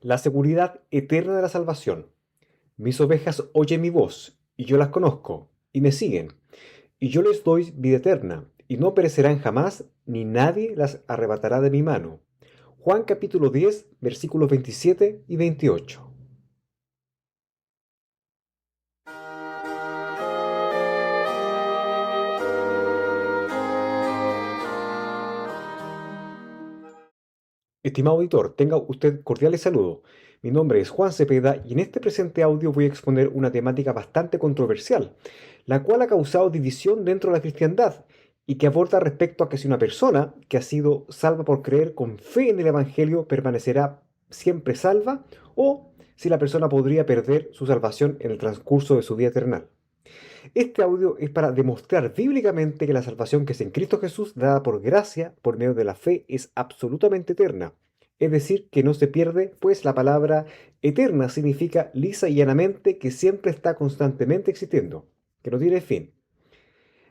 La seguridad eterna de la salvación. Mis ovejas oyen mi voz, y yo las conozco, y me siguen, y yo les doy vida eterna, y no perecerán jamás, ni nadie las arrebatará de mi mano. Juan capítulo 10, versículos 27 y 28. Estimado auditor, tenga usted cordiales saludos. Mi nombre es Juan Cepeda y en este presente audio voy a exponer una temática bastante controversial, la cual ha causado división dentro de la cristiandad y que aborda respecto a que si una persona que ha sido salva por creer con fe en el Evangelio permanecerá siempre salva o si la persona podría perder su salvación en el transcurso de su vida eterna. Este audio es para demostrar bíblicamente que la salvación que es en Cristo Jesús, dada por gracia, por medio de la fe, es absolutamente eterna. Es decir, que no se pierde, pues la palabra eterna significa lisa y llanamente que siempre está constantemente existiendo, que no tiene fin.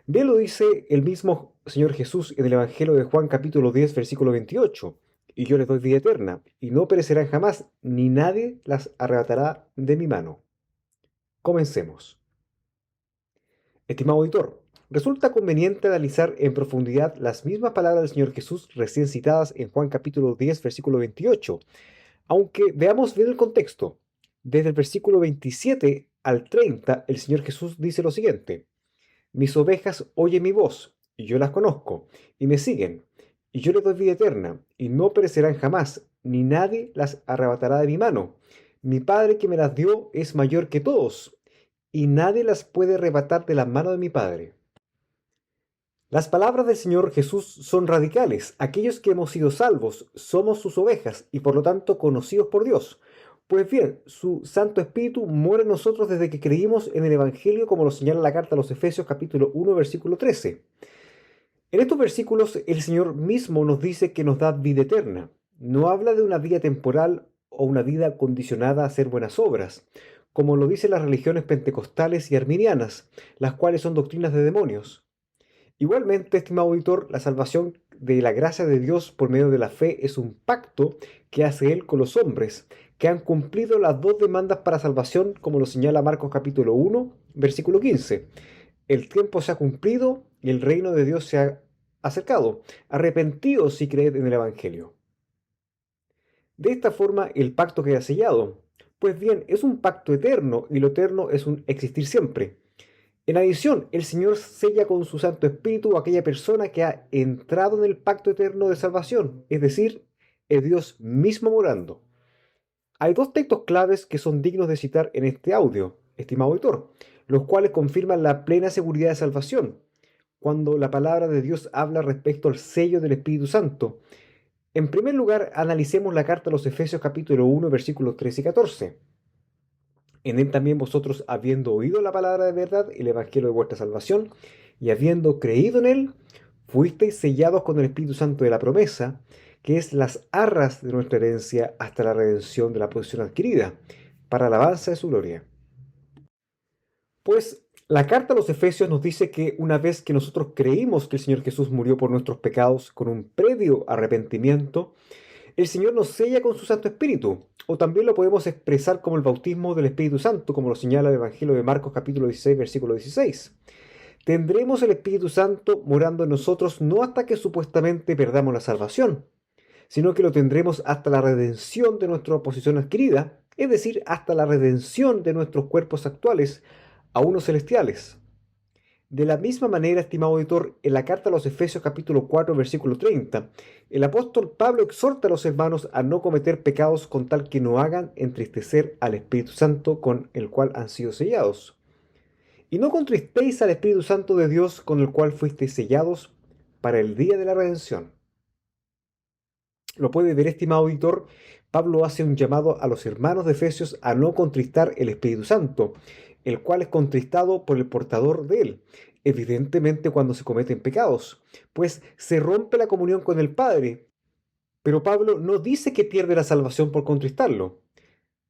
Bien lo dice el mismo Señor Jesús en el Evangelio de Juan capítulo 10, versículo 28. Y yo les doy vida eterna, y no perecerán jamás, ni nadie las arrebatará de mi mano. Comencemos. Estimado auditor, resulta conveniente analizar en profundidad las mismas palabras del Señor Jesús recién citadas en Juan capítulo 10, versículo 28, aunque veamos bien el contexto. Desde el versículo 27 al 30, el Señor Jesús dice lo siguiente: Mis ovejas oyen mi voz, y yo las conozco, y me siguen, y yo les doy vida eterna, y no perecerán jamás, ni nadie las arrebatará de mi mano. Mi Padre que me las dio es mayor que todos, y nadie las puede arrebatar de la mano de mi Padre. Las palabras del Señor Jesús son radicales. Aquellos que hemos sido salvos somos sus ovejas y por lo tanto conocidos por Dios. Pues bien, su Santo Espíritu mora en nosotros desde que creímos en el Evangelio, como lo señala la carta a los Efesios capítulo 1, versículo 13. En estos versículos el Señor mismo nos dice que nos da vida eterna. No habla de una vida temporal o una vida condicionada a hacer buenas obras, como lo dicen las religiones pentecostales y arminianas, las cuales son doctrinas de demonios. Igualmente, estimado auditor, la salvación de la gracia de Dios por medio de la fe es un pacto que hace Él con los hombres, que han cumplido las dos demandas para salvación, como lo señala Marcos capítulo 1, versículo 15. El tiempo se ha cumplido y el reino de Dios se ha acercado. Arrepentidos si creed en el Evangelio. De esta forma, el pacto queda sellado. Pues bien, es un pacto eterno y lo eterno es un existir siempre. En adición, el Señor sella con su Santo Espíritu a aquella persona que ha entrado en el pacto eterno de salvación, es decir, es Dios mismo morando. Hay dos textos claves que son dignos de citar en este audio, estimado auditor, los cuales confirman la plena seguridad de salvación, cuando la palabra de Dios habla respecto al sello del Espíritu Santo. En primer lugar, analicemos la carta a los Efesios capítulo 1, versículos 13 y 14. En él también vosotros, habiendo oído la palabra de verdad, el evangelio de vuestra salvación, y habiendo creído en él, fuisteis sellados con el Espíritu Santo de la promesa, que es las arras de nuestra herencia hasta la redención de la posesión adquirida, para alabanza de su gloria. Pues la carta a los Efesios nos dice que una vez que nosotros creímos que el Señor Jesús murió por nuestros pecados con un previo arrepentimiento, el Señor nos sella con su Santo Espíritu, o también lo podemos expresar como el bautismo del Espíritu Santo, como lo señala el Evangelio de Marcos capítulo 16, versículo 16. Tendremos el Espíritu Santo morando en nosotros no hasta que supuestamente perdamos la salvación, sino que lo tendremos hasta la redención de nuestra posición adquirida, es decir, hasta la redención de nuestros cuerpos actuales a unos celestiales. De la misma manera, estimado auditor, en la carta a los Efesios capítulo 4, versículo 30, el apóstol Pablo exhorta a los hermanos a no cometer pecados con tal que no hagan entristecer al Espíritu Santo con el cual han sido sellados. Y no contristéis al Espíritu Santo de Dios con el cual fuisteis sellados para el día de la redención. Lo puede ver, estimado auditor, Pablo hace un llamado a los hermanos de Efesios a no contristar el Espíritu Santo, el cual es contristado por el portador de él, evidentemente cuando se cometen pecados, pues se rompe la comunión con el Padre. Pero Pablo no dice que pierde la salvación por contristarlo.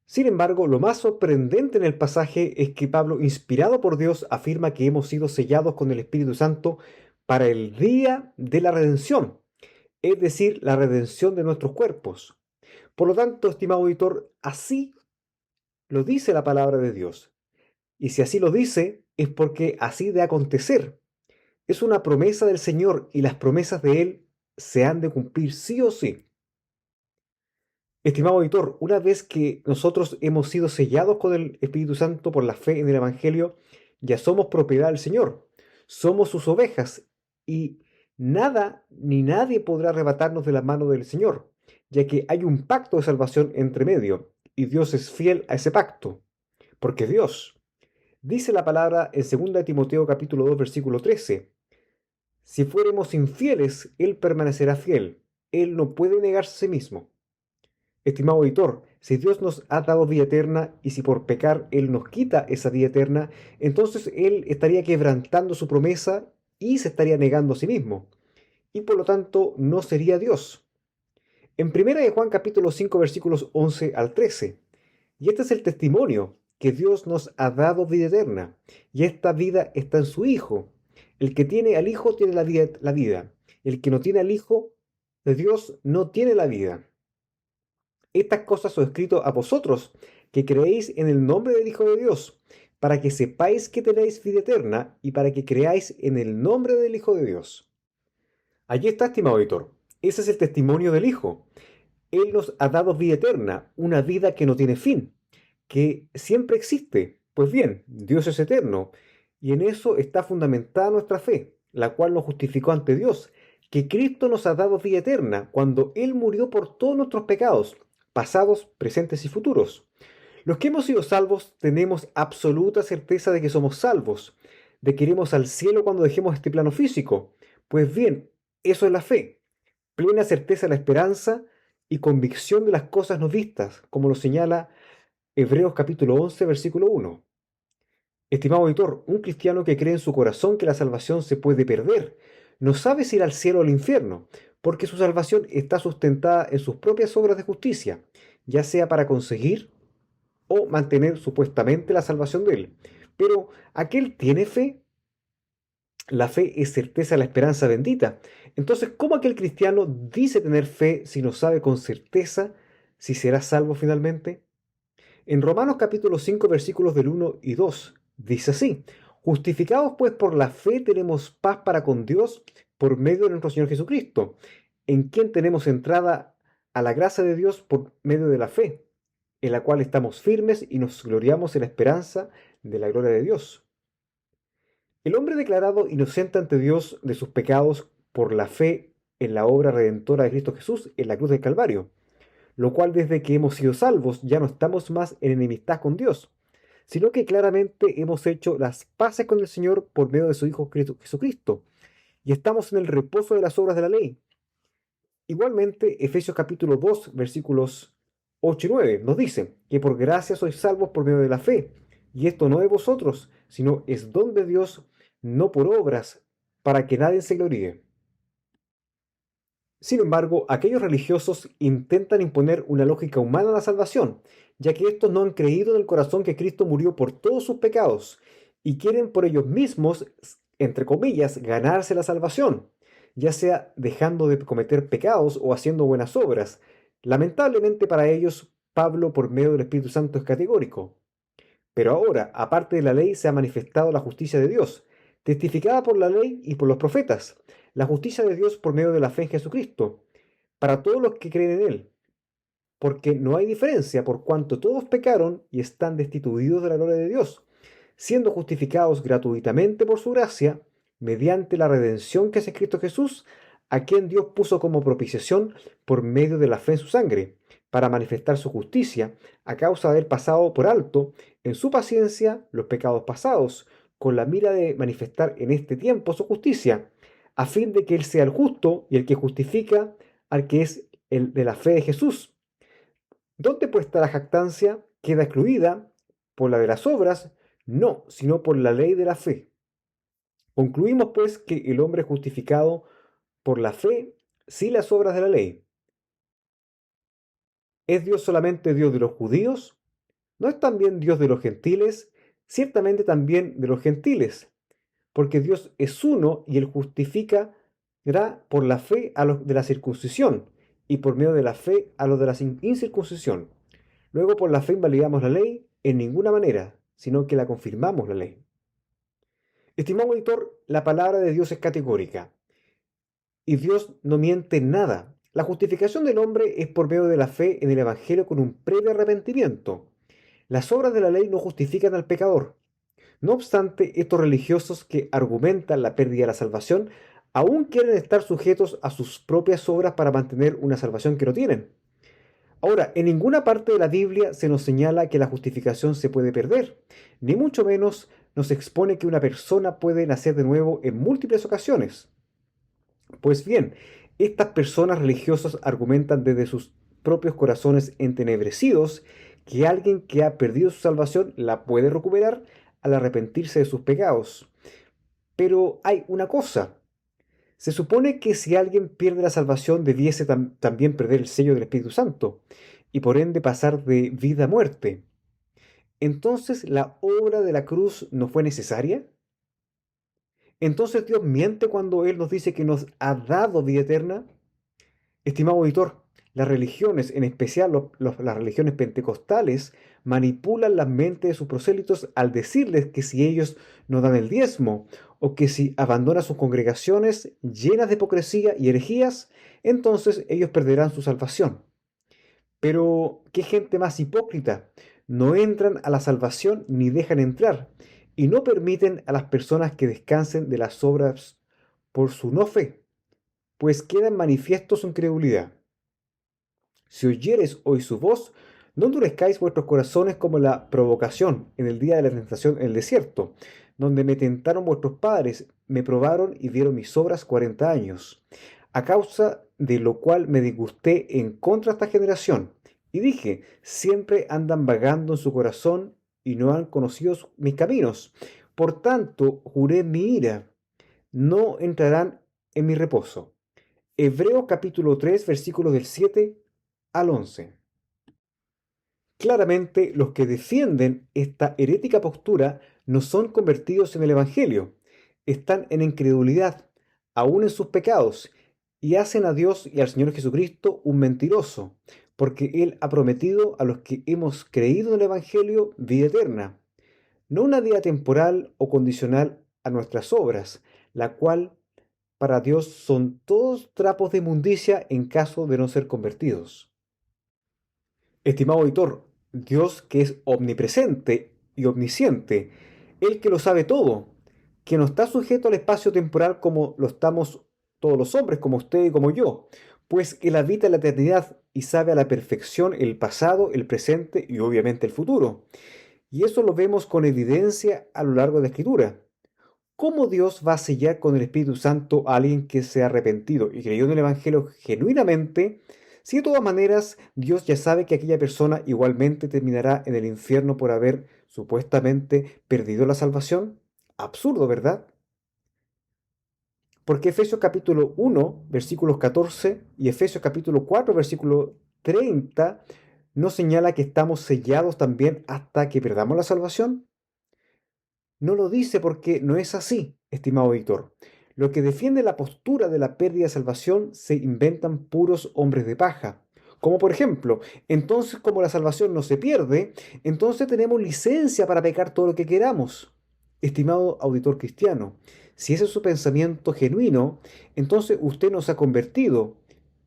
Sin embargo, lo más sorprendente en el pasaje es que Pablo, inspirado por Dios, afirma que hemos sido sellados con el Espíritu Santo para el día de la redención, es decir, la redención de nuestros cuerpos. Por lo tanto, estimado auditor, así lo dice la palabra de Dios. Y si así lo dice, es porque así de acontecer. Es una promesa del Señor y las promesas de Él se han de cumplir sí o sí. Estimado auditor, una vez que nosotros hemos sido sellados con el Espíritu Santo por la fe en el Evangelio, ya somos propiedad del Señor. Somos sus ovejas y nada ni nadie podrá arrebatarnos de la mano del Señor, ya que hay un pacto de salvación entre medio y Dios es fiel a ese pacto. Porque Dios, dice la palabra en 2 Timoteo capítulo 2 versículo 13, si fuéramos infieles, Él permanecerá fiel. Él no puede negarse a sí mismo. Estimado auditor, si Dios nos ha dado vida eterna y si por pecar Él nos quita esa vida eterna, entonces Él estaría quebrantando su promesa y se estaría negando a sí mismo, y por lo tanto no sería Dios. En 1 Juan capítulo 5 versículos 11 al 13, y este es el testimonio que Dios nos ha dado vida eterna, y esta vida está en su Hijo. El que tiene al Hijo tiene la vida. El que no tiene al Hijo de Dios no tiene la vida. Estas cosas os he escrito a vosotros, que creéis en el nombre del Hijo de Dios, para que sepáis que tenéis vida eterna y para que creáis en el nombre del Hijo de Dios. Allí está, estimado auditor. Ese es el testimonio del Hijo. Él nos ha dado vida eterna, una vida que no tiene fin, que siempre existe. Pues bien, Dios es eterno, y en eso está fundamentada nuestra fe, la cual nos justificó ante Dios, que Cristo nos ha dado vida eterna cuando Él murió por todos nuestros pecados, pasados, presentes y futuros. Los que hemos sido salvos tenemos absoluta certeza de que somos salvos, de que iremos al cielo cuando dejemos este plano físico. Pues bien, eso es la fe, plena certeza de la esperanza y convicción de las cosas no vistas, como lo señala Hebreos capítulo 11, versículo 1. Estimado auditor, un cristiano que cree en su corazón que la salvación se puede perder, no sabe si ir al cielo o al infierno, porque su salvación está sustentada en sus propias obras de justicia, ya sea para conseguir o mantener supuestamente la salvación de él. Pero aquel tiene fe. La fe es certeza de la esperanza bendita. Entonces, ¿cómo aquel cristiano dice tener fe si no sabe con certeza si será salvo finalmente? En Romanos capítulo 5 versículos del 1 y 2 dice así: justificados pues por la fe tenemos paz para con Dios por medio de nuestro Señor Jesucristo, en quien tenemos entrada a la gracia de Dios por medio de la fe, en la cual estamos firmes y nos gloriamos en la esperanza de la gloria de Dios. El hombre declarado inocente ante Dios de sus pecados por la fe en la obra redentora de Cristo Jesús en la cruz del Calvario, lo cual desde que hemos sido salvos ya no estamos más en enemistad con Dios, sino que claramente hemos hecho las paces con el Señor por medio de su Hijo Jesucristo, y estamos en el reposo de las obras de la ley. Igualmente, Efesios capítulo 2, versículos 8 y 9 nos dice que por gracia sois salvos por medio de la fe, y esto no de vosotros, sino es don de Dios, no por obras, para que nadie se gloríe. Sin embargo, aquellos religiosos intentan imponer una lógica humana a la salvación, ya que estos no han creído en el corazón que Cristo murió por todos sus pecados y quieren por ellos mismos, entre comillas, ganarse la salvación, ya sea dejando de cometer pecados o haciendo buenas obras. Lamentablemente para ellos, Pablo por medio del Espíritu Santo es categórico. Pero ahora, aparte de la ley, se ha manifestado la justicia de Dios, testificada por la ley y por los profetas, la justicia de Dios por medio de la fe en Jesucristo, para todos los que creen en Él, porque no hay diferencia por cuanto todos pecaron y están destituidos de la gloria de Dios, siendo justificados gratuitamente por su gracia, mediante la redención que es en Cristo Jesús, a quien Dios puso como propiciación por medio de la fe en su sangre, para manifestar su justicia, a causa de haber pasado por alto en su paciencia los pecados pasados, con la mira de manifestar en este tiempo su justicia, a fin de que Él sea el justo y el que justifica al que es el de la fe de Jesús. ¿Dónde pues está la jactancia? ¿Queda excluida por la de las obras? No, sino por la ley de la fe. Concluimos pues que el hombre es justificado por la fe sin las obras de la ley. ¿Es Dios solamente Dios de los judíos? ¿No es también Dios de los gentiles? Ciertamente también de los gentiles, porque Dios es uno y Él justificará por la fe a los de la circuncisión y por medio de la fe a los de la incircuncisión. Luego por la fe invalidamos la ley en ninguna manera, sino que la confirmamos la ley. Estimado editor, la palabra de Dios es categórica y Dios no miente en nada. La justificación del hombre es por medio de la fe en el Evangelio con un previo arrepentimiento. Las obras de la ley no justifican al pecador. No obstante, estos religiosos que argumentan la pérdida de la salvación aún quieren estar sujetos a sus propias obras para mantener una salvación que no tienen. Ahora, en ninguna parte de la Biblia se nos señala que la justificación se puede perder, ni mucho menos nos expone que una persona puede nacer de nuevo en múltiples ocasiones. Pues bien, estas personas religiosas argumentan desde sus propios corazones entenebrecidos que alguien que ha perdido su salvación la puede recuperar al arrepentirse de sus pecados. Pero hay una cosa. Se supone que si alguien pierde la salvación debiese también perder el sello del Espíritu Santo y por ende pasar de vida a muerte. Entonces, ¿la obra de la cruz no fue necesaria? Entonces Dios miente cuando Él nos dice que nos ha dado vida eterna. Estimado auditor, las religiones, en especial las religiones pentecostales, manipulan la mente de sus prosélitos al decirles que si ellos no dan el diezmo o que si abandonan sus congregaciones llenas de hipocresía y herejías, entonces ellos perderán su salvación. Pero, ¿qué gente más hipócrita? No entran a la salvación ni dejan entrar, y no permiten a las personas que descansen de las obras por su no fe, pues queda en manifiesto su incredulidad. Si oyereis hoy su voz, no endurezcáis vuestros corazones como la provocación en el día de la tentación en el desierto, donde me tentaron vuestros padres, me probaron y vieron mis obras 40 años, a causa de lo cual me disgusté en contra de esta generación. Y dije, siempre andan vagando en su corazón y no han conocido mis caminos. Por tanto, juré mi ira, no entrarán en mi reposo. Hebreos capítulo 3, versículos del 7 al 11. Claramente, los que defienden esta herética postura no son convertidos en el Evangelio, están en incredulidad, aún en sus pecados, y hacen a Dios y al Señor Jesucristo un mentiroso, porque Él ha prometido a los que hemos creído en el Evangelio vida eterna, no una vida temporal o condicional a nuestras obras, la cual para Dios son todos trapos de inmundicia en caso de no ser convertidos. Estimado auditor, Dios que es omnipresente y omnisciente, el que lo sabe todo, que no está sujeto al espacio temporal como lo estamos todos los hombres, como usted y como yo, pues Él habita en la eternidad y sabe a la perfección el pasado, el presente y obviamente el futuro. Y eso lo vemos con evidencia a lo largo de la Escritura. ¿Cómo Dios va a sellar con el Espíritu Santo a alguien que se ha arrepentido y creyó en el Evangelio genuinamente, si de todas maneras Dios ya sabe que aquella persona igualmente terminará en el infierno por haber supuestamente perdido la salvación? Absurdo, ¿verdad? Porque Efesios capítulo 1, versículos 14 y Efesios capítulo 4, versículo 30 nos señala que estamos sellados también hasta que perdamos la salvación. No lo dice porque no es así, estimado editor. Los que defienden la postura de la pérdida de salvación se inventan puros hombres de paja. Como por ejemplo, entonces como la salvación no se pierde, entonces tenemos licencia para pecar todo lo que queramos. Estimado auditor cristiano, si ese es su pensamiento genuino, entonces usted no se ha convertido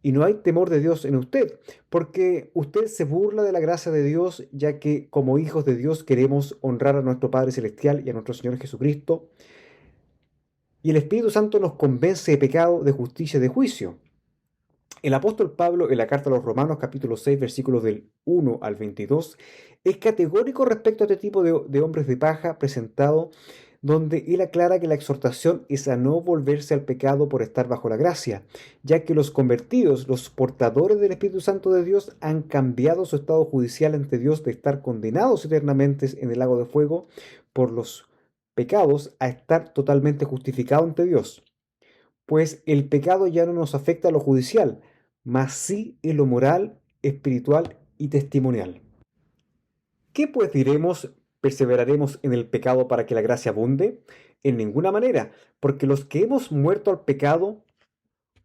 y no hay temor de Dios en usted, porque usted se burla de la gracia de Dios, ya que como hijos de Dios queremos honrar a nuestro Padre Celestial y a nuestro Señor Jesucristo, y el Espíritu Santo nos convence de pecado, de justicia y de juicio. El apóstol Pablo, en la carta a los Romanos, capítulo 6, versículos del 1 al 22, es categórico respecto a este tipo de hombres de paja presentado, donde él aclara que la exhortación es a no volverse al pecado por estar bajo la gracia, ya que los convertidos, los portadores del Espíritu Santo de Dios, han cambiado su estado judicial ante Dios de estar condenados eternamente en el lago de fuego por los pecados a estar totalmente justificados ante Dios. Pues el pecado ya no nos afecta a lo judicial, mas sí en lo moral, espiritual y testimonial. ¿Qué pues diremos? ¿Perseveraremos en el pecado para que la gracia abunde? En ninguna manera, porque los que hemos muerto al pecado,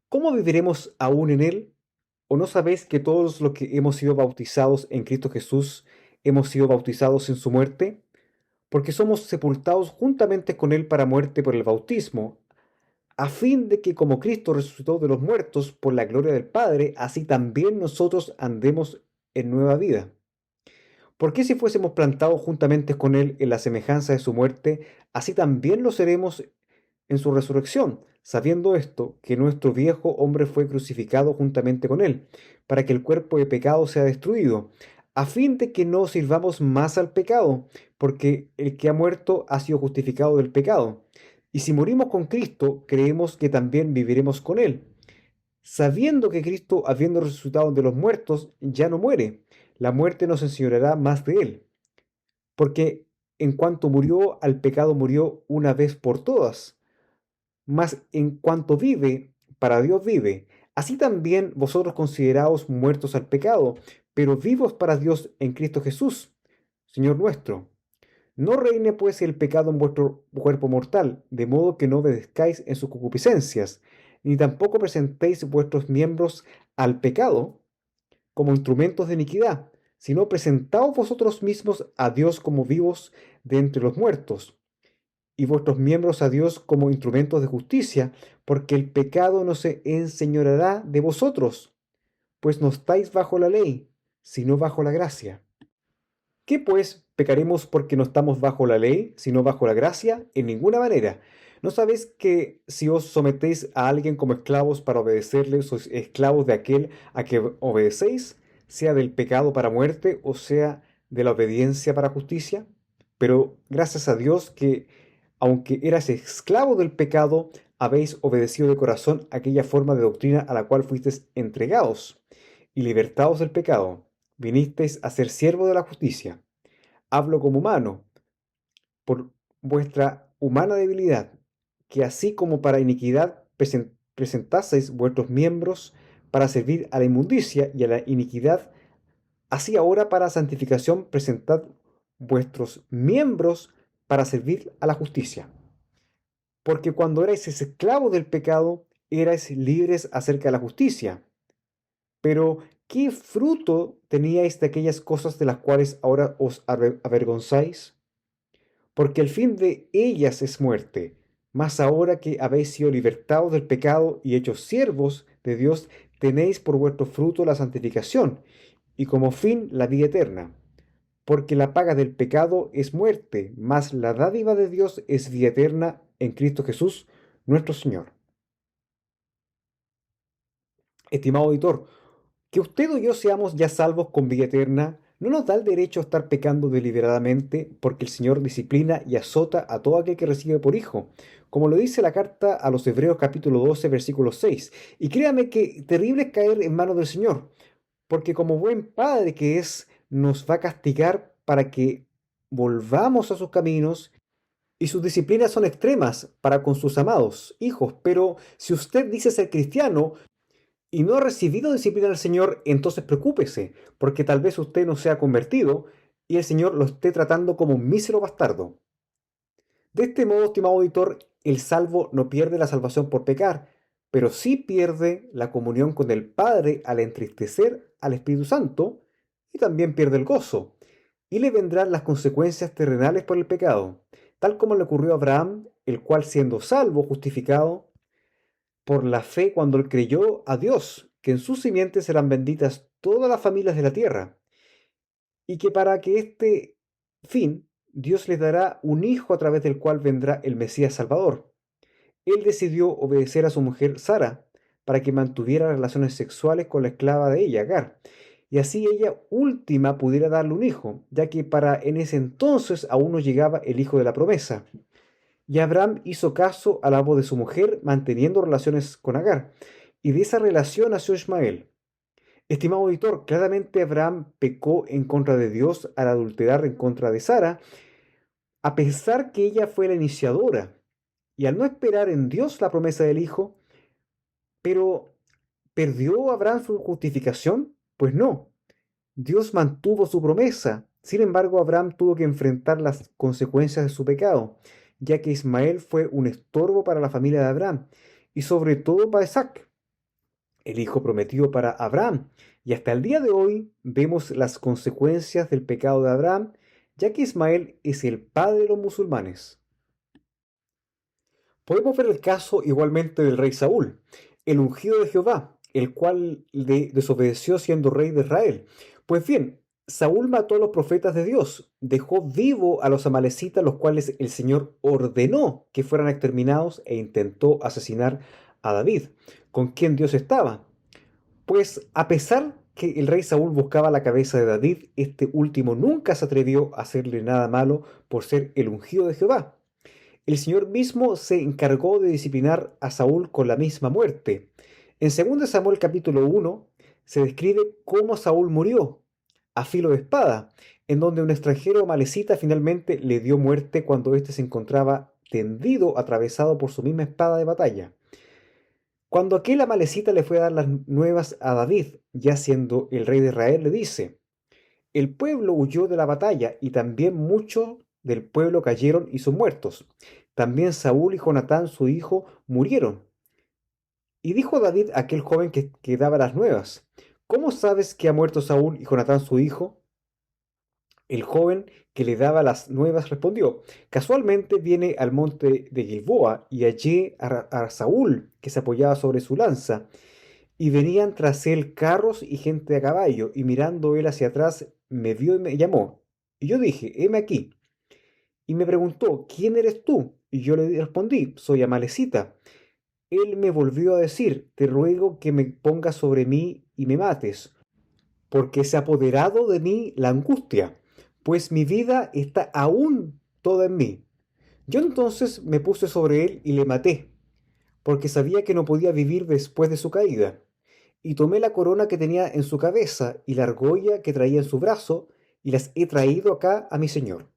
¿cómo viviremos aún en él? ¿O no sabéis que todos los que hemos sido bautizados en Cristo Jesús hemos sido bautizados en su muerte? Porque somos sepultados juntamente con Él para muerte por el bautismo, a fin de que como Cristo resucitó de los muertos por la gloria del Padre, así también nosotros andemos en nueva vida. Porque si fuésemos plantados juntamente con Él en la semejanza de su muerte, así también lo seremos en su resurrección, sabiendo esto, que nuestro viejo hombre fue crucificado juntamente con Él, para que el cuerpo de pecado sea destruido, a fin de que no sirvamos más al pecado, porque el que ha muerto ha sido justificado del pecado. Y si morimos con Cristo, creemos que también viviremos con Él, sabiendo que Cristo, habiendo resucitado de los muertos, ya no muere. La muerte no se enseñoreará más de Él, porque en cuanto murió al pecado murió una vez por todas, mas en cuanto vive, para Dios vive. Así también vosotros consideraos muertos al pecado, pero vivos para Dios en Cristo Jesús, Señor nuestro. No reine pues el pecado en vuestro cuerpo mortal, de modo que no obedezcáis en sus concupiscencias, ni tampoco presentéis vuestros miembros al pecado como instrumentos de iniquidad, sino presentaos vosotros mismos a Dios como vivos de entre los muertos, y vuestros miembros a Dios como instrumentos de justicia, porque el pecado no se enseñoreará de vosotros, pues no estáis bajo la ley, sino bajo la gracia. ¿Qué pues? ¿Pecaremos porque no estamos bajo la ley, sino bajo la gracia? En ninguna manera. ¿No sabéis que si os sometéis a alguien como esclavos para obedecerle, sois esclavos de aquel a que obedecéis, sea del pecado para muerte o sea de la obediencia para justicia? Pero gracias a Dios que, aunque eras esclavo del pecado, habéis obedecido de corazón aquella forma de doctrina a la cual fuisteis entregados, y libertados del pecado, vinisteis a ser siervos de la justicia. Hablo como humano, por vuestra humana debilidad, que así como para iniquidad presentaseis vuestros miembros para servir a la inmundicia y a la iniquidad, así ahora para santificación presentad vuestros miembros para servir a la justicia. Porque cuando erais esclavos del pecado, erais libres acerca de la justicia. Pero, ¿qué fruto teníais de aquellas cosas de las cuales ahora os avergonzáis? Porque el fin de ellas es muerte. Mas ahora que habéis sido libertados del pecado y hechos siervos de Dios, tenéis por vuestro fruto la santificación, y como fin la vida eterna. Porque la paga del pecado es muerte, mas la dádiva de Dios es vida eterna en Cristo Jesús, nuestro Señor. Estimado auditor, que usted o yo seamos ya salvos con vida eterna no nos da el derecho a estar pecando deliberadamente, porque el Señor disciplina y azota a todo aquel que recibe por hijo, como lo dice la carta a los Hebreos capítulo 12 versículo 6. Y créame que terrible es caer en manos del Señor, porque como buen padre que es, nos va a castigar para que volvamos a sus caminos, y sus disciplinas son extremas para con sus amados hijos. Pero si usted dice ser cristiano, y no ha recibido disciplina del Señor, entonces preocúpese, porque tal vez usted no sea convertido y el Señor lo esté tratando como un mísero bastardo. De este modo, estimado auditor, el salvo no pierde la salvación por pecar, pero sí pierde la comunión con el Padre al entristecer al Espíritu Santo, y también pierde el gozo, y le vendrán las consecuencias terrenales por el pecado, tal como le ocurrió a Abraham, el cual siendo salvo, justificado, por la fe cuando él creyó a Dios, que en sus simientes serán benditas todas las familias de la tierra, y que para que este fin Dios les dará un hijo a través del cual vendrá el Mesías Salvador. Él decidió obedecer a su mujer Sara para que mantuviera relaciones sexuales con la esclava de ella, Agar, y así ella última pudiera darle un hijo, ya que para en ese entonces aún no llegaba el hijo de la promesa. Y Abraham hizo caso a la voz de su mujer, manteniendo relaciones con Agar, y de esa relación nació Ismael. Estimado auditor, claramente Abraham pecó en contra de Dios al adulterar en contra de Sara, a pesar que ella fue la iniciadora, y al no esperar en Dios la promesa del hijo. Pero, ¿perdió Abraham su justificación? Pues no, Dios mantuvo su promesa. Sin embargo, Abraham tuvo que enfrentar las consecuencias de su pecado, ya que Ismael fue un estorbo para la familia de Abraham y sobre todo para Isaac. el hijo prometido para Abraham. Y hasta el día de hoy vemos las consecuencias del pecado de Abraham, ya que Ismael es el padre de los musulmanes. Podemos ver el caso igualmente del rey Saúl, el ungido de Jehová, el cual desobedeció siendo rey de Israel. Pues bien, Saúl mató a los profetas de Dios, dejó vivo a los amalecitas, los cuales el Señor ordenó que fueran exterminados, e intentó asesinar a David, con quien Dios estaba. Pues a pesar que el rey Saúl buscaba la cabeza de David, este último nunca se atrevió a hacerle nada malo por ser el ungido de Jehová. El Señor mismo se encargó de disciplinar a Saúl con la misma muerte. En 2 Samuel capítulo 1 se describe cómo Saúl murió a filo de espada, en donde un extranjero amalecita finalmente le dio muerte cuando éste se encontraba tendido, atravesado por su misma espada de batalla. Cuando aquel amalecita le fue a dar las nuevas a David, ya siendo el rey de Israel, le dice: el pueblo huyó de la batalla y también muchos del pueblo cayeron y son muertos. También Saúl y Jonatán, su hijo, murieron. Y dijo David a aquel joven que daba las nuevas: ¿cómo sabes que ha muerto Saúl y Jonatán, su hijo? El joven que le daba las nuevas respondió: casualmente viene al monte de Gilboa y hallé a Saúl que se apoyaba sobre su lanza, y venían tras él carros y gente a caballo, y mirando él hacia atrás me vio y me llamó. Y yo dije: heme aquí. Y me preguntó: ¿quién eres tú? Y yo le respondí: soy Amalecita. Él me volvió a decir: te ruego que me pongas sobre mí y me mates, porque se ha apoderado de mí la angustia, pues mi vida está aún toda en mí. Yo entonces me puse sobre él y le maté, porque sabía que no podía vivir después de su caída. Y tomé la corona que tenía en su cabeza y la argolla que traía en su brazo, y las he traído acá a mi señor.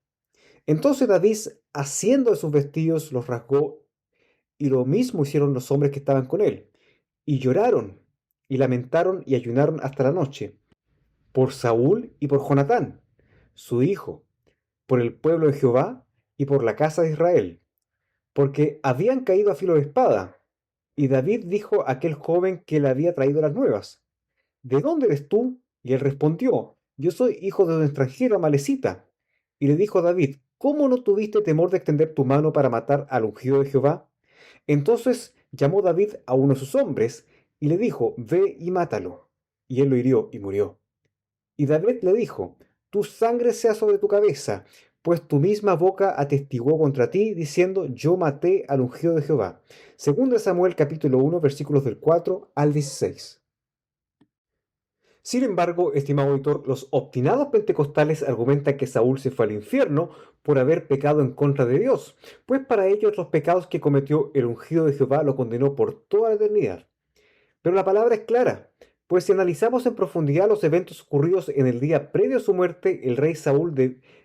Entonces David, haciendo de sus vestidos, los rasgó, y lo mismo hicieron los hombres que estaban con él. Y lloraron, y lamentaron, y ayunaron hasta la noche, por Saúl y por Jonatán, su hijo, por el pueblo de Jehová y por la casa de Israel, porque habían caído a filo de espada. Y David dijo a aquel joven que le había traído las nuevas: ¿de dónde eres tú? Y él respondió: yo soy hijo de un extranjero amalecita. Y le dijo David: ¿cómo no tuviste temor de extender tu mano para matar al ungido de Jehová? Entonces llamó David a uno de sus hombres y le dijo: ve y mátalo. Y él lo hirió y murió. Y David le dijo: tu sangre sea sobre tu cabeza, pues tu misma boca atestiguó contra ti, diciendo: yo maté al ungido de Jehová. Segundo Samuel capítulo 1 versículos del 4 al 16. Sin embargo, estimado auditor, los obstinados pentecostales argumentan que Saúl se fue al infierno por haber pecado en contra de Dios, pues para ellos los pecados que cometió el ungido de Jehová lo condenó por toda la eternidad. Pero la palabra es clara, pues si analizamos en profundidad los eventos ocurridos en el día previo a su muerte, el rey Saúl,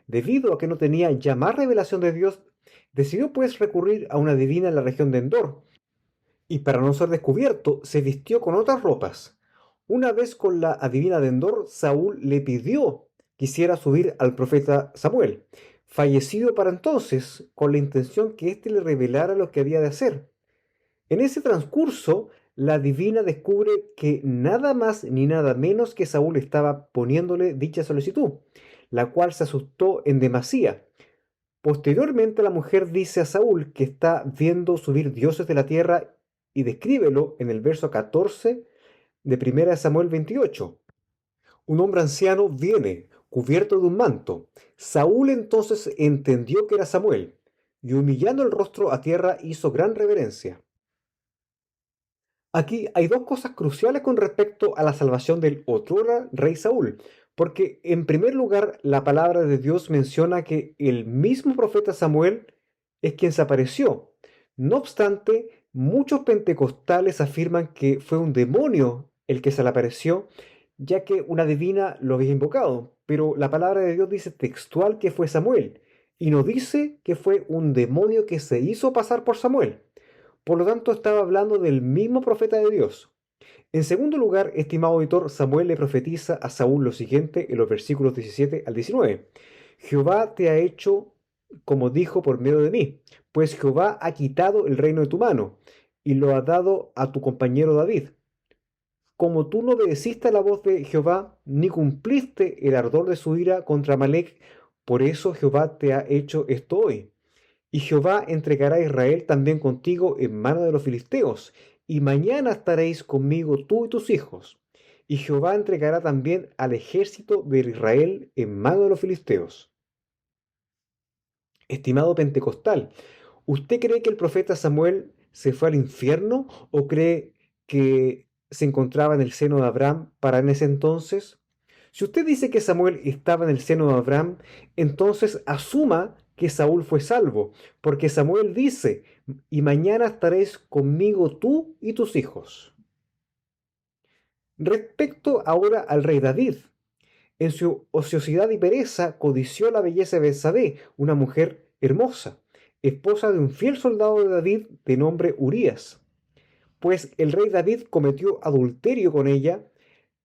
debido a que no tenía ya más revelación de Dios, decidió pues recurrir a una divina en la región de Endor, y para no ser descubierto, se vistió con otras ropas. Una vez con la adivina de Endor, Saúl le pidió que quisiera subir al profeta Samuel, fallecido para entonces, con la intención que éste le revelara lo que había de hacer. En ese transcurso, la divina descubre que nada más ni nada menos que Saúl estaba poniéndole dicha solicitud, la cual se asustó en demasía. Posteriormente, la mujer dice a Saúl que está viendo subir dioses de la tierra y descríbelo en el verso 14 de 1 Samuel 28. Un hombre anciano viene, cubierto de un manto. Saúl entonces entendió que era Samuel, y humillando el rostro a tierra hizo gran reverencia. Aquí hay dos cosas cruciales con respecto a la salvación del otrora rey Saúl, porque en primer lugar la palabra de Dios menciona que el mismo profeta Samuel es quien se apareció. No obstante, muchos pentecostales afirman que fue un demonio el que se le apareció, ya que una divina lo había invocado, pero la palabra de Dios dice textual que fue Samuel, y no dice que fue un demonio que se hizo pasar por Samuel. Por lo tanto, estaba hablando del mismo profeta de Dios. En segundo lugar, estimado auditor, Samuel le profetiza a Saúl lo siguiente en los versículos 17 al 19. Jehová te ha hecho como dijo por medio de mí, pues Jehová ha quitado el reino de tu mano y lo ha dado a tu compañero David. como tú no obedeciste a la voz de Jehová, ni cumpliste el ardor de su ira contra Amalec, por eso Jehová te ha hecho esto hoy. Y Jehová entregará a Israel también contigo en mano de los filisteos, y mañana estaréis conmigo tú y tus hijos. Y Jehová entregará también al ejército de Israel en mano de los filisteos. Estimado pentecostal, ¿usted cree que el profeta Samuel se fue al infierno o cree que se encontraba en el seno de Abraham para en ese entonces? Si usted dice que Samuel estaba en el seno de Abraham, entonces asuma que Saúl fue salvo, porque Samuel dice, y mañana estaréis conmigo tú y tus hijos. Respecto ahora al rey David, en su ociosidad y pereza codició la belleza de Betsabé, una mujer hermosa, esposa de un fiel soldado de David de nombre Urías. Pues el rey David cometió adulterio con ella,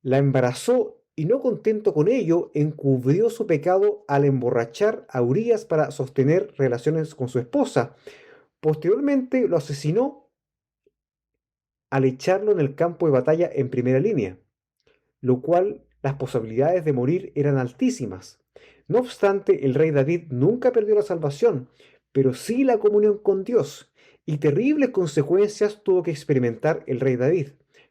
la embarazó y no contento con ello, encubrió su pecado al emborrachar a Urías para sostener relaciones con su esposa. Posteriormente lo asesinó al echarlo en el campo de batalla en primera línea, lo cual las posibilidades de morir eran altísimas. No obstante, el rey David nunca perdió la salvación, pero sí la comunión con Dios, y terribles consecuencias tuvo que experimentar el rey David,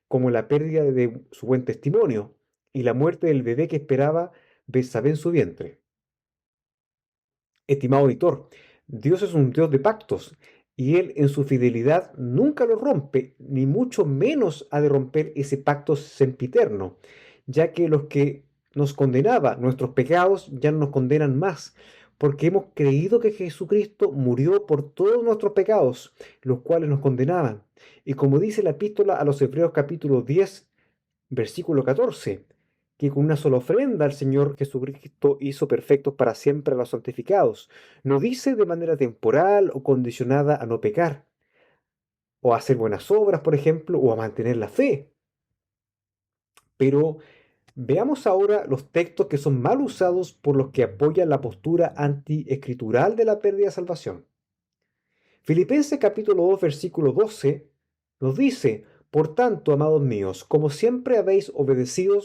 como la pérdida de su buen testimonio y la muerte del bebé que esperaba Betsabé en su vientre. Estimado auditor, Dios es un Dios de pactos, y Él en su fidelidad nunca lo rompe, ni mucho menos ha de romper ese pacto sempiterno, ya que los que nos condenaba nuestros pecados ya no nos condenan más, porque hemos creído que Jesucristo murió por todos nuestros pecados, los cuales nos condenaban. Y como dice la epístola a los Hebreos capítulo 10, versículo 14, que con una sola ofrenda el Señor Jesucristo hizo perfectos para siempre a los santificados. No dice de manera temporal o condicionada a no pecar, o a hacer buenas obras, por ejemplo, o a mantener la fe. Pero veamos ahora los textos que son mal usados por los que apoyan la postura antiescritural de la pérdida de salvación. Filipenses capítulo 2, versículo 12 nos dice, por tanto, amados míos, como siempre habéis obedecido,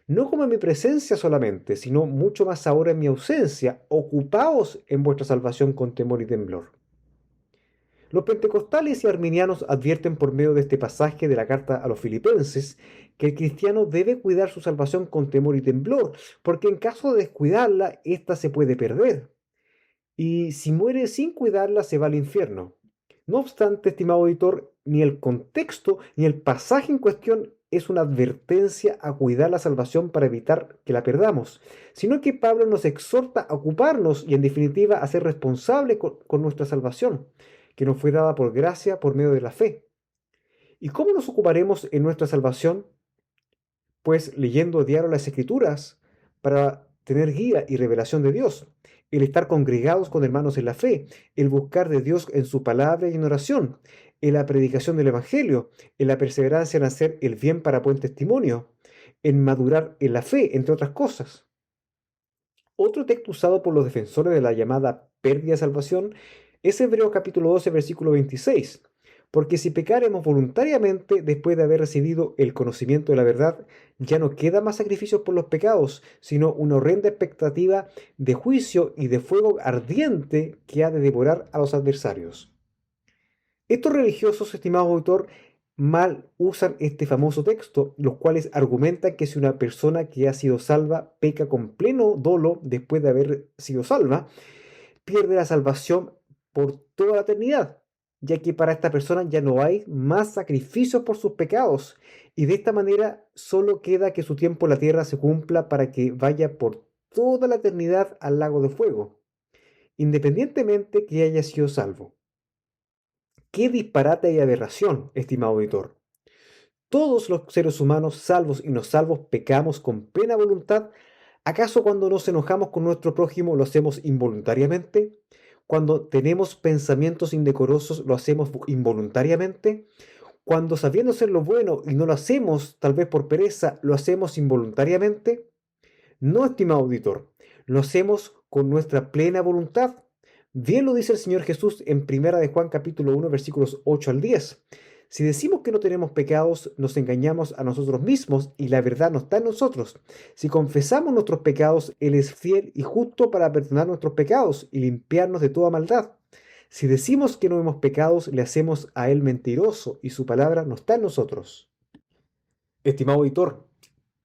no como en mi presencia solamente, sino mucho más ahora en mi ausencia, ocupaos en vuestra salvación con temor y temblor. Los pentecostales y arminianos advierten por medio de este pasaje de la carta a los filipenses que el cristiano debe cuidar su salvación con temor y temblor, porque en caso de descuidarla, ésta se puede perder. Y si muere sin cuidarla, se va al infierno. No obstante, estimado auditor, ni el contexto ni el pasaje en cuestión es una advertencia a cuidar la salvación para evitar que la perdamos, sino que Pablo nos exhorta a ocuparnos y en definitiva a ser responsables con nuestra salvación, que nos fue dada por gracia por medio de la fe. ¿Y cómo nos ocuparemos en nuestra salvación? Pues leyendo diario las Escrituras para tener guía y revelación de Dios, el estar congregados con hermanos en la fe, el buscar de Dios en su palabra y en oración, en la predicación del Evangelio, en la perseverancia en hacer el bien para buen testimonio, en madurar en la fe, entre otras cosas. Otro texto usado por los defensores de la llamada pérdida de salvación es Hebreos capítulo 12, versículo 26. Porque si pecaremos voluntariamente después de haber recibido el conocimiento de la verdad, ya no queda más sacrificios por los pecados, sino una horrenda expectativa de juicio y de fuego ardiente que ha de devorar a los adversarios. Estos religiosos, estimado autor, mal usan este famoso texto, los cuales argumentan que si una persona que ha sido salva peca con pleno dolo después de haber sido salva, pierde la salvación por toda la eternidad, ya que para esta persona ya no hay más sacrificios por sus pecados, y de esta manera solo queda que su tiempo en la tierra se cumpla para que vaya por toda la eternidad al lago de fuego, independientemente que haya sido salvo. ¡Qué disparate y aberración, estimado auditor! Todos los seres humanos, salvos y no salvos, pecamos con plena voluntad. ¿Acaso cuando nos enojamos con nuestro prójimo lo hacemos involuntariamente? ¿Cuando tenemos pensamientos indecorosos lo hacemos involuntariamente? Cuando sabiendo hacer lo bueno y no lo hacemos, tal vez por pereza, lo hacemos involuntariamente? No, estimado auditor, lo hacemos con nuestra plena voluntad. Bien lo dice el Señor Jesús en Primera de Juan capítulo 1 versículos 8 al 10. Si decimos que no tenemos pecados, nos engañamos a nosotros mismos y la verdad no está en nosotros. Si confesamos nuestros pecados, Él es fiel y justo para perdonar nuestros pecados y limpiarnos de toda maldad. Si decimos que no vemos pecados, le hacemos a Él mentiroso y su palabra no está en nosotros. Estimado auditor,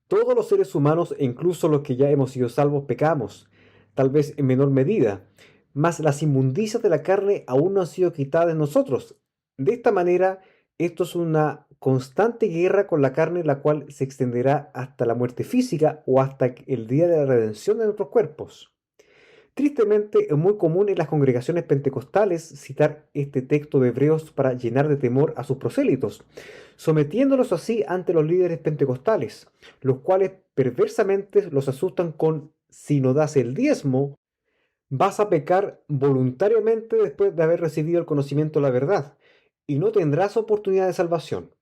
todos los seres humanos e incluso los que ya hemos sido salvos pecamos, tal vez en menor medida, mas las inmundicias de la carne aún no han sido quitadas de nosotros. De esta manera, esto es una constante guerra con la carne, la cual se extenderá hasta la muerte física o hasta el día de la redención de nuestros cuerpos. Tristemente, es muy común en las congregaciones pentecostales citar este texto de Hebreos para llenar de temor a sus prosélitos, sometiéndolos así ante los líderes pentecostales, los cuales perversamente los asustan con: si no das el diezmo, vas a pecar voluntariamente después de haber recibido el conocimiento de la verdad, y no tendrás oportunidad de salvación.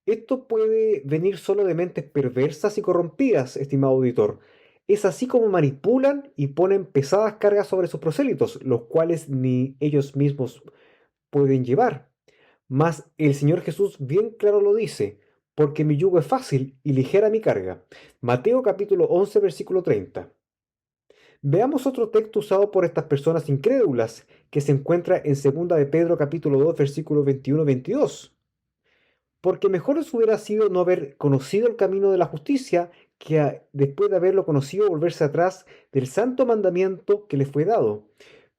Esto puede venir solo de mentes perversas y corrompidas, estimado auditor. Es así como manipulan y ponen pesadas cargas sobre sus prosélitos, los cuales ni ellos mismos pueden llevar. Mas el Señor Jesús bien claro lo dice: porque mi yugo es fácil y ligera mi carga. Mateo capítulo 11, versículo 30. Veamos otro texto usado por estas personas incrédulas, que se encuentra en 2 de Pedro capítulo 2, versículos 21-22. Porque mejor les hubiera sido no haber conocido el camino de la justicia que después de haberlo conocido volverse atrás del santo mandamiento que les fue dado.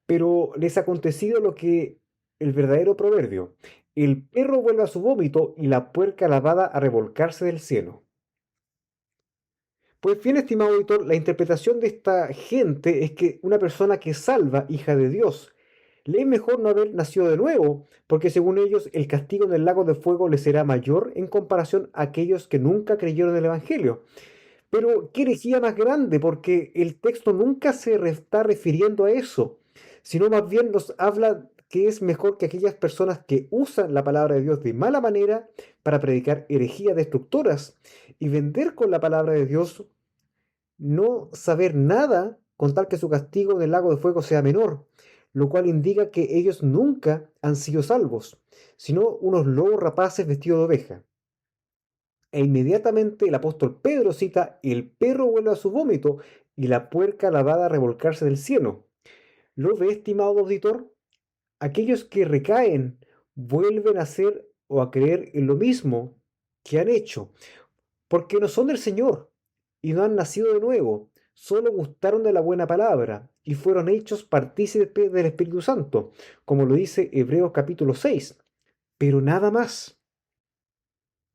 Pero les ha acontecido lo que el verdadero proverbio: el perro vuelve a su vómito y la puerca lavada a revolcarse del cielo. Pues bien, estimado auditor, la interpretación de esta gente es que una persona que es salva, hija de Dios, le es mejor no haber nacido de nuevo, porque según ellos el castigo en el lago de fuego les será mayor en comparación a aquellos que nunca creyeron en el Evangelio. Pero qué herejía más grande, porque el texto nunca está refiriendo a eso, sino más bien nos habla que es mejor que aquellas personas que usan la palabra de Dios de mala manera para predicar herejías destructoras y vender con la palabra de Dios no saber nada con tal que su castigo en el lago de fuego sea menor, lo cual indica que ellos nunca han sido salvos, sino unos lobos rapaces vestidos de oveja. E inmediatamente el apóstol Pedro cita: el perro vuelve a su vómito y la puerca lavada a revolcarse del cielo. ¿Lo ve, estimado auditor? Aquellos que recaen vuelven a hacer o a creer en lo mismo que han hecho, porque no son del Señor y no han nacido de nuevo, solo gustaron de la buena palabra y fueron hechos partícipes del Espíritu Santo, como lo dice Hebreos capítulo 6, pero nada más.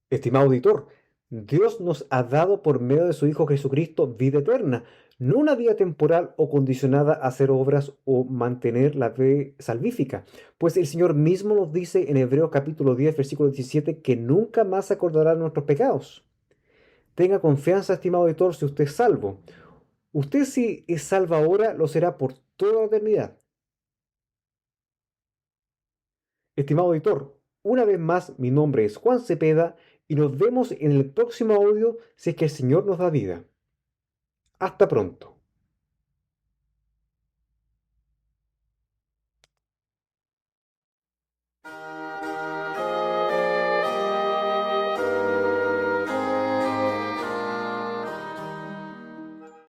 Estimado auditor, Dios nos ha dado por medio de su Hijo Jesucristo vida eterna, no una vida temporal o condicionada a hacer obras o mantener la fe salvífica, pues el Señor mismo nos dice en Hebreos capítulo 10, versículo 17, que nunca más se acordará de nuestros pecados. Tenga confianza, estimado auditor, si usted es salvo. Usted, si es salvo ahora, lo será por toda la eternidad. Estimado auditor, una vez más, mi nombre es Juan Cepeda y nos vemos en el próximo audio si es que el Señor nos da vida. Hasta pronto.